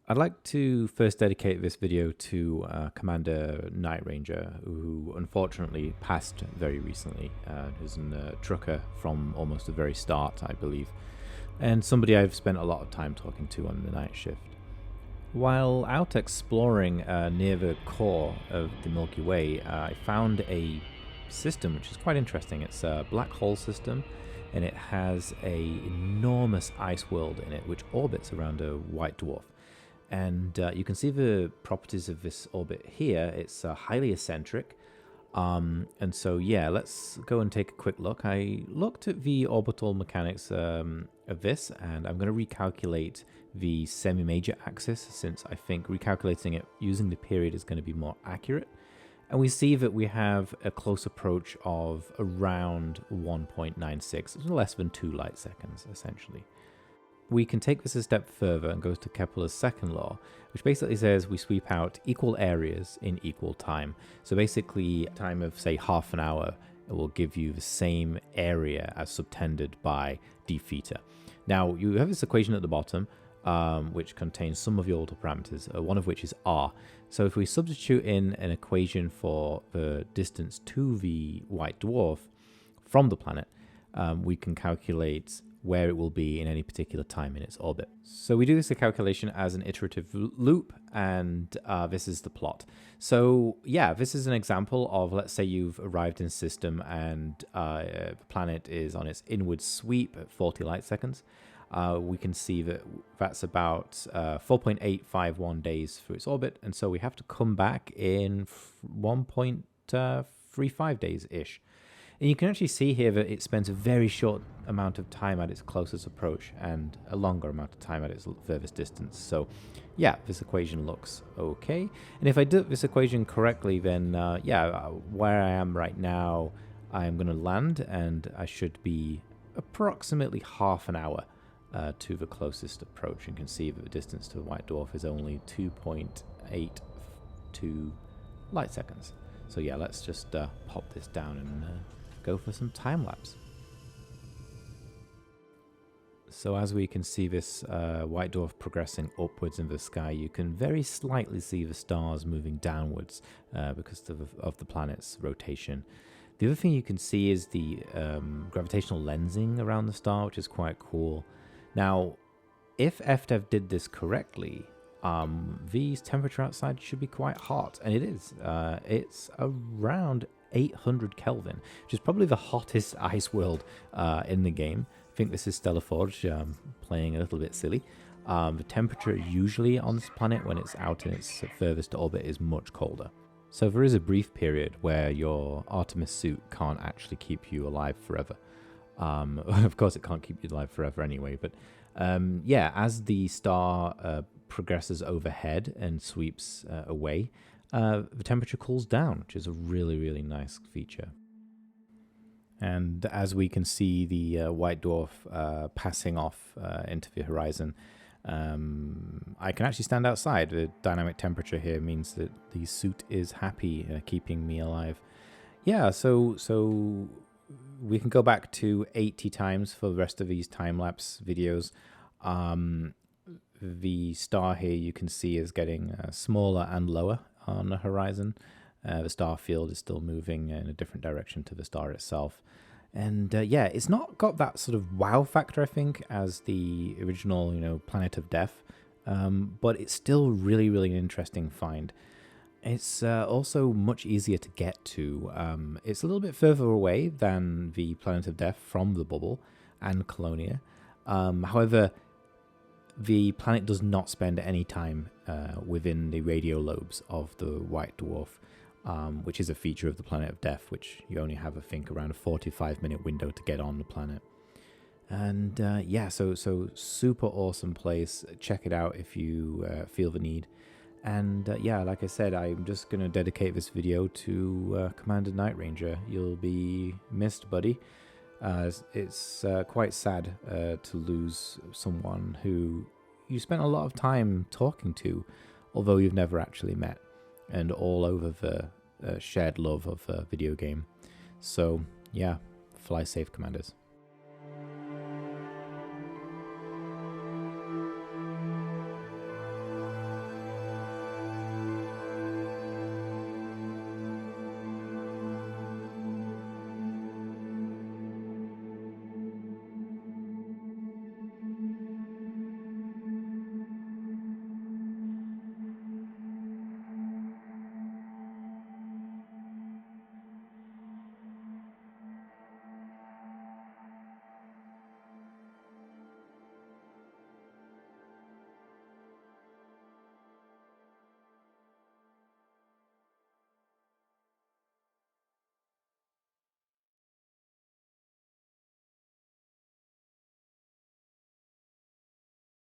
I'd like to first dedicate this video to Commander Nightranger, who unfortunately passed very recently. He's a trucker from almost the very start, I believe, and somebody I've spent a lot of time talking to on the night shift. While out exploring near the core of the Milky Way, I found a system which is quite interesting. It's a Blackhole system, and it has an enormous ice world in it which orbits around a white dwarf. And you can see the properties of this orbit here. It's highly eccentric. And so, yeah, let's go and take a quick look. I looked at the orbital mechanics of this, and I'm going to recalculate the semi-major axis, since I think recalculating it using the period is going to be more accurate. And we see that we have a close approach of around 1.96, less than 2 light seconds, essentially. We can take this a step further and go to Kepler's second law, which basically says we sweep out equal areas in equal time. So basically, time of, say, half an hour, it will give you the same area as subtended by d theta. Now, you have this equation at the bottom, which contains some of the orbital parameters, one of which is r. So if we substitute in an equation for the distance to the white dwarf from the planet, we can calculate where it will be in any particular time in its orbit. So we do this calculation as an iterative loop, and this is the plot. So yeah, this is an example of, let's say you've arrived in system and the planet is on its inward sweep at 40 light seconds. We can see that that's about 4.851 days through its orbit, and so we have to come back in 1.35 days-ish. And you can actually see here that it spends a very short amount of time at its closest approach and a longer amount of time at its furthest distance. So yeah, this equation looks okay. And if I do this equation correctly, then yeah, where I am right now, I'm going to land, and I should be approximately half an hour to the closest approach. You can see that the distance to the white dwarf is only 2.82 light seconds. So yeah, let's just pop this down and go for some time lapse. So as we can see this white dwarf progressing upwards in the sky, you can very slightly see the stars moving downwards because of the planet's rotation. The other thing you can see is the gravitational lensing around the star, which is quite cool. Now, if FDev did this correctly, the temperature outside should be quite hot, and it is. It's around 800 Kelvin, which is probably the hottest ice world in the game. I think this is Stellar Forge playing a little bit silly. The temperature usually on this planet when it's out in its furthest orbit is much colder. So there is a brief period where your Artemis suit can't actually keep you alive forever. Of course, it can't keep you alive forever anyway, but yeah, as the star progresses overhead and sweeps away, the temperature cools down, which is a really, really nice feature. And as we can see the white dwarf passing off into the horizon, I can actually stand outside. The dynamic temperature here means that the suit is happy keeping me alive. Yeah, so we can go back to 80 times for the rest of these time-lapse videos. The star here you can see is getting smaller and lower on the horizon. The star field is still moving in a different direction to the star itself. And yeah, it's not got that sort of wow factor, I think, as the original, Planet of Death. But it's still really, really an interesting find. It's also much easier to get to. It's a little bit further away than the Planet of Death from the bubble and Colonia. However, the planet does not spend any time within the radio lobes of the white dwarf, which is a feature of the Planet of Death, which you only have, I think, around a 45-minute window to get on the planet. And yeah, so super awesome place. Check it out if you feel the need. And yeah, like I said, I'm just going to dedicate this video to Commander Nightranger. You'll be missed, buddy. It's quite sad to lose someone who you spent a lot of time talking to, although you've never actually met, and all over the shared love of a video game. So yeah, fly safe, Commanders.